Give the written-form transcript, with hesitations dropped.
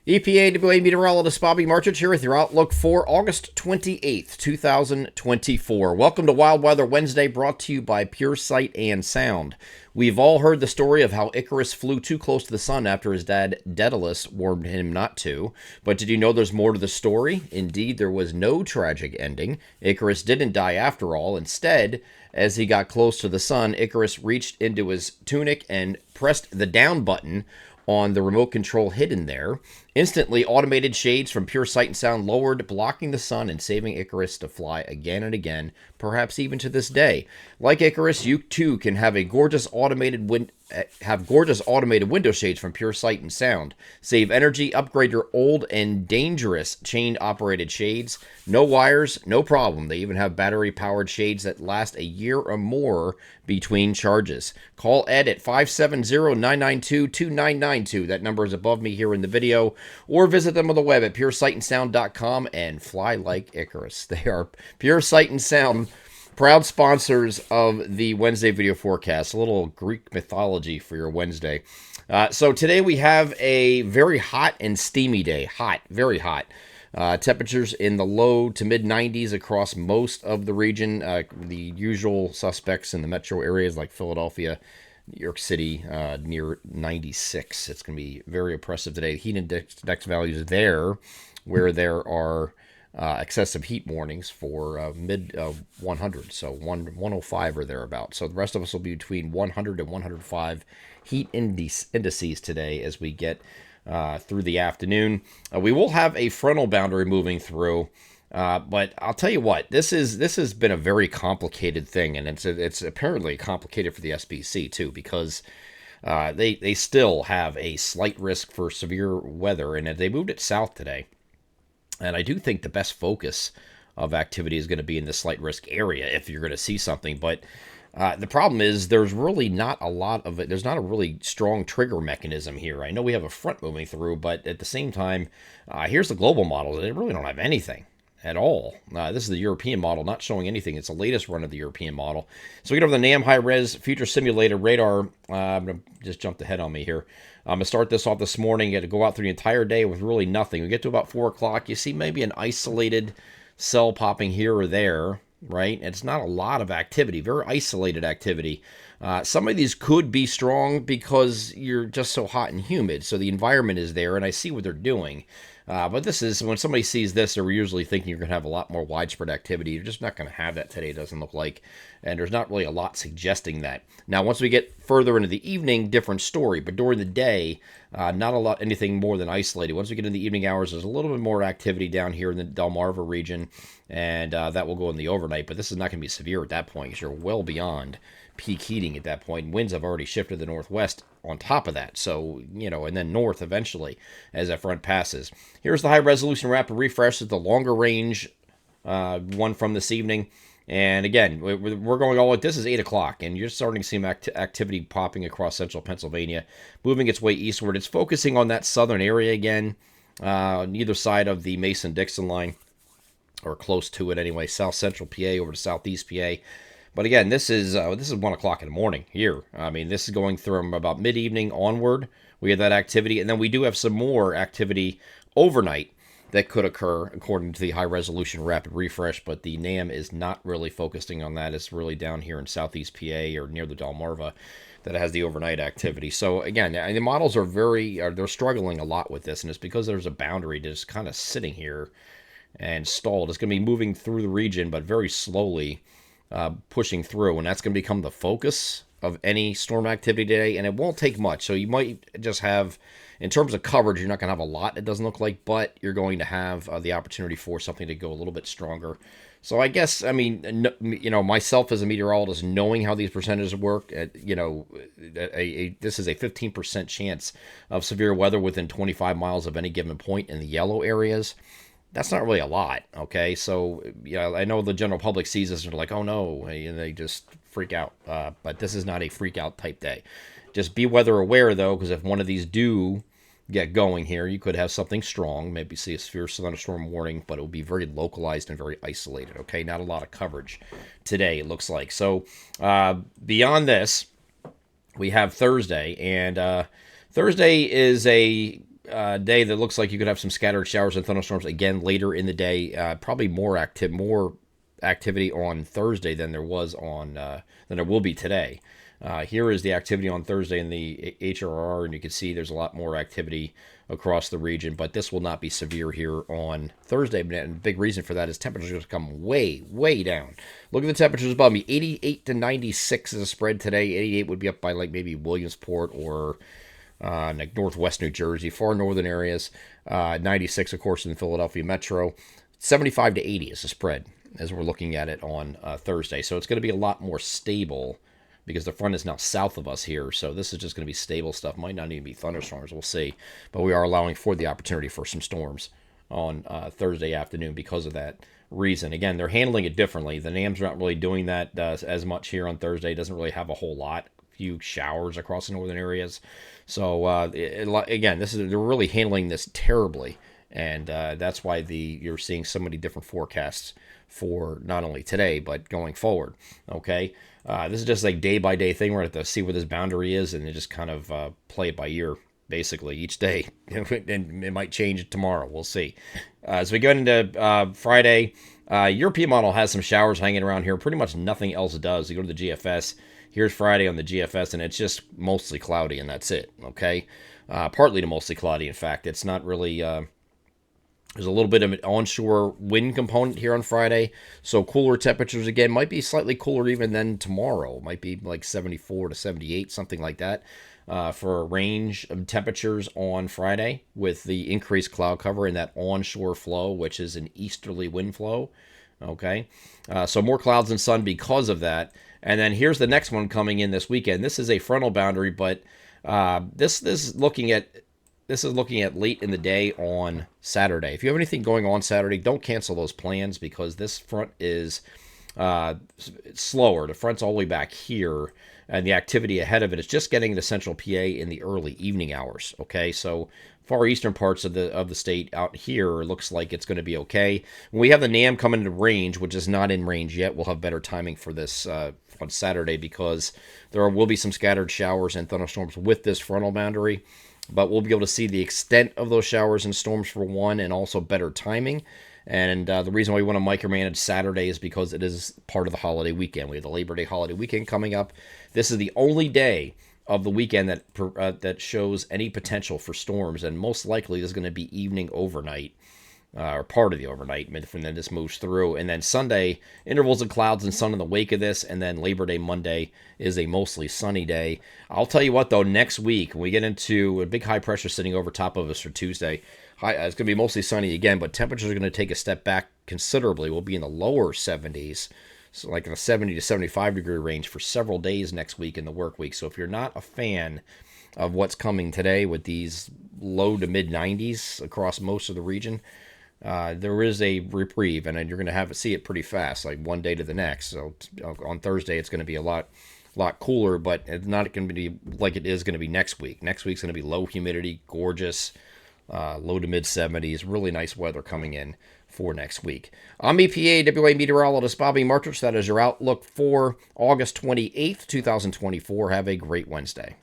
EPAWA meteorologist Bobby Marchich here with your outlook for August 28th, 2024. Welcome to Wild Weather Wednesday, brought to you by Pure Sight and Sound. We've all heard the story of how Icarus flew too close to the sun after his dad, Daedalus, warned him not to. But did you know there's more to the story? Indeed, there was no tragic ending. Icarus didn't die after all. Instead, as he got close to the sun, Icarus reached into his tunic and pressed the down button on the remote control hidden there. Instantly, automated shades from Pure Sight and Sound lowered, blocking the sun and saving Icarus to fly again and again, perhaps even to this day. Like Icarus, you too can have gorgeous automated window shades from Pure Sight and Sound. Save energy, upgrade your old and dangerous chain-operated shades. No wires, no problem. They even have battery-powered shades that last a year or more between charges. Call Ed at 570-992-2992. That number is above me here in the video. Or visit them on the web at puresightandsound.com and fly like Icarus. They are Pure Sight and Sound, proud sponsors of the Wednesday video forecast. A little Greek mythology for your Wednesday. So today we have a very hot and steamy day. Hot, very hot. Temperatures in the low to mid 90s across most of the region. The usual suspects in the metro areas like Philadelphia, New York City, near 96. It's going to be very oppressive today. Heat index values there, where there are excessive heat warnings for mid 100, so 105 or thereabouts. So the rest of us will be between 100 and 105 heat indices today as we get through the afternoon. We will have a frontal boundary moving through. But I'll tell you what, this has been a very complicated thing, and it's apparently complicated for the SBC too, because they still have a slight risk for severe weather, and they moved it south today. And I do think the best focus of activity is going to be in the slight risk area if you're going to see something. But the problem is there's really not a lot of it. There's not a really strong trigger mechanism here. I know we have a front moving through, but at the same time, here's the global model. They really don't have anything at all. This is the European model, not showing anything. It's the latest run of the European model. So we get over the NAM high-res future simulated radar. I'm going to just jump ahead on me here. I'm going to start this off this morning. You got to go out through the entire day with really nothing. We get to about 4 o'clock. You see maybe an isolated cell popping here or there, right? It's not a lot of activity, very isolated activity. Some of these could be strong because you're just so hot and humid, so the environment is there, and I see what they're doing. But this is, when somebody sees this, they're usually thinking you're going to have a lot more widespread activity. You're just not going to have that today, it doesn't look like. And there's not really a lot suggesting that. Now, once we get further into the evening, different story. But during the day, not a lot, anything more than isolated. Once we get in the evening hours, there's a little bit more activity down here in the Delmarva region. And that will go in the overnight. But this is not going to be severe at that point because you're well beyond peak heating at that point. Winds have already shifted to the northwest on top of that. So, and then north eventually as that front passes. Here's the high resolution rapid refresh. It's the longer range one from this evening. And again, we're going all, this is 8 o'clock, and you're starting to see activity popping across central Pennsylvania, moving its way eastward. It's focusing on that southern area again, on either side of the Mason-Dixon line, or close to it anyway, south central PA over to southeast PA. But again, this is 1 o'clock in the morning here. I mean, this is going from about mid-evening onward. We have that activity, and then we do have some more activity overnight that could occur according to the high-resolution rapid refresh, but the NAM is not really focusing on that. It's really down here in southeast PA or near the Delmarva that has the overnight activity. So again, the models are they're struggling a lot with this, and it's because there's a boundary just kind of sitting here and stalled. It's going to be moving through the region, but very slowly pushing through, and that's going to become the focus of any storm activity today, and it won't take much. So you might just have, in terms of coverage, you're not going to have a lot, it doesn't look like, but you're going to have the opportunity for something to go a little bit stronger. So I guess, I mean, myself as a meteorologist, knowing how these percentages work, this is a 15% chance of severe weather within 25 miles of any given point in the yellow areas. That's not really a lot, okay? So, I know the general public sees this and they're like, oh no, and they just freak out. But this is not a freak out type day. Just be weather aware, though, because if one of these do get going here, you could have something strong, maybe see a severe thunderstorm warning, but it will be very localized and very isolated, okay? Not a lot of coverage today, it looks like. So, beyond this, we have Thursday, and Thursday is a day that looks like you could have some scattered showers and thunderstorms again later in the day. Probably more activity on Thursday than there was on than there will be today. Here is the activity on Thursday in the HRR, and you can see there's a lot more activity across the region, but this will not be severe here on Thursday. And the big reason for that is temperatures are going to come way, way down. Look at the temperatures above me. 88 to 96 is a spread today. 88 would be up by like maybe Williamsport or like northwest New Jersey, far northern areas. 96, of course, in the Philadelphia metro. 75 to 80 is a spread as we're looking at it on Thursday. So it's going to be a lot more stable because the front is now south of us here. So this is just going to be stable stuff. Might not even be thunderstorms. We'll see. But we are allowing for the opportunity for some storms on Thursday afternoon because of that reason. Again, they're handling it differently. The NAM's not really doing that as much here on Thursday. It doesn't really have a whole lot. Few showers across the northern areas. So again, they're really handling this terribly. And that's why you're seeing so many different forecasts for not only today, but going forward. Okay. This is just like day by day thing. We're going to have to see where this boundary is and just kind of play it by ear, basically, each day. And it might change tomorrow. We'll see. As we go into Friday, European model has some showers hanging around here. Pretty much nothing else does. You go to the GFS. Here's Friday on the GFS, and it's just mostly cloudy, and that's it. Okay. Partly to mostly cloudy, in fact. It's not really... There's a little bit of an onshore wind component here on Friday. So cooler temperatures again. Might be slightly cooler even than tomorrow. Might be like 74 to 78, something like that. For a range of temperatures on Friday with the increased cloud cover and that onshore flow, which is an easterly wind flow. Okay. So more clouds and sun because of that. And then here's the next one coming in this weekend. This is a frontal boundary, but this is looking at late in the day on Saturday. If you have anything going on Saturday, don't cancel those plans because this front is slower. The front's all the way back here, and the activity ahead of it is just getting to central PA in the early evening hours. Okay, so far eastern parts of the state out here looks like it's going to be okay. When we have the NAM coming into range, which is not in range yet, we'll have better timing for this on Saturday because there will be some scattered showers and thunderstorms with this frontal boundary. But we'll be able to see the extent of those showers and storms for one, and also better timing. And the reason why we want to micromanage Saturday is because it is part of the holiday weekend. We have the Labor Day holiday weekend coming up. This is the only day of the weekend that shows any potential for storms, and most likely this is going to be evening overnight, or part of the overnight, and then this moves through. And then Sunday, intervals of clouds and sun in the wake of this, and then Labor Day Monday is a mostly sunny day. I'll tell you what, though, next week, when we get into a big high pressure sitting over top of us for Tuesday, it's going to be mostly sunny again, but temperatures are going to take a step back considerably. We'll be in the lower 70s, so like in the 70 to 75 degree range for several days next week in the work week. So if you're not a fan of what's coming today with these low to mid 90s across most of the region, there is a reprieve, and you're going to see it pretty fast, like one day to the next. So on Thursday, it's going to be a lot cooler, but it's not going to be like it is going to be next week. Next week's going to be low humidity, gorgeous, low to mid 70s. Really nice weather coming in for next week. I'm EPAWA meteorologist Bobby Martrich. That is your outlook for August 28th, 2024. Have a great Wednesday.